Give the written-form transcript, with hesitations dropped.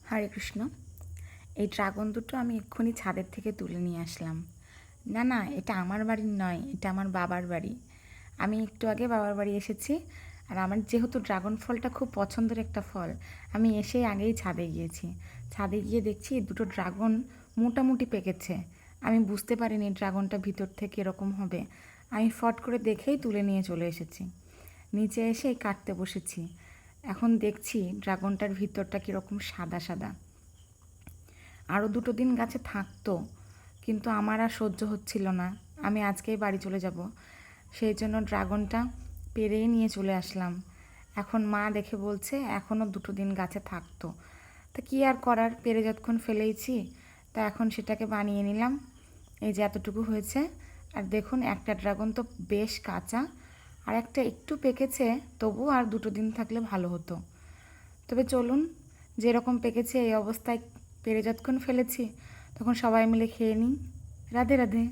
হরে কৃষ্ণ। এই ড্রাগন দুটো আমি এক্ষুনি ছাদের থেকে তুলে নিয়ে আসলাম। না না, এটা আমার বাড়ির নয়, এটা আমার বাবার বাড়ি। আমি একটু আগে বাবার বাড়ি এসেছি। আর আমার যেহেতু ড্রাগন ফলটা খুব পছন্দের একটা ফল, আমি এসেই আগেই ছাদে গিয়েছি। ছাদে গিয়ে দেখছি দুটো ড্রাগন মোটামুটি পেকেছে। আমি বুঝতে পারিনি ড্রাগনটা ভিতর থেকে এরকম হবে। আমি ফট করে দেখেই তুলে নিয়ে চলে এসেছি। নিচে এসেই কাটতে বসেছি। এখন দেখছি ড্রাগনটার ভিতরটা কীরকম সাদা সাদা। আরও 2 দিন গাছে থাকতো, কিন্তু আমার আর সহ্য হচ্ছিল না। আমি আজকেই বাড়ি চলে যাব, সেই জন্য ড্রাগনটা পেরেই নিয়ে চলে আসলাম। এখন মা দেখে বলছে এখনও 2 দিন গাছে থাকতো। তা কী আর করার, পেরে যতক্ষণ ফেলেইছি, তা এখন সেটাকে বানিয়ে নিলাম। এই যে এতটুকু হয়েছে। আর দেখুন, একটা ড্রাগন তো বেশ কাঁচা, আর একটা একটু পেকেছে। তবু আর 2 দিন থাকলে ভালো হতো। তবে চলুন, যেরকম পেকেছে এই অবস্থায় পেরে যতক্ষণ ফেলেছি, তখন সবাই মিলে খেয়ে নিই। রাধে রাধে।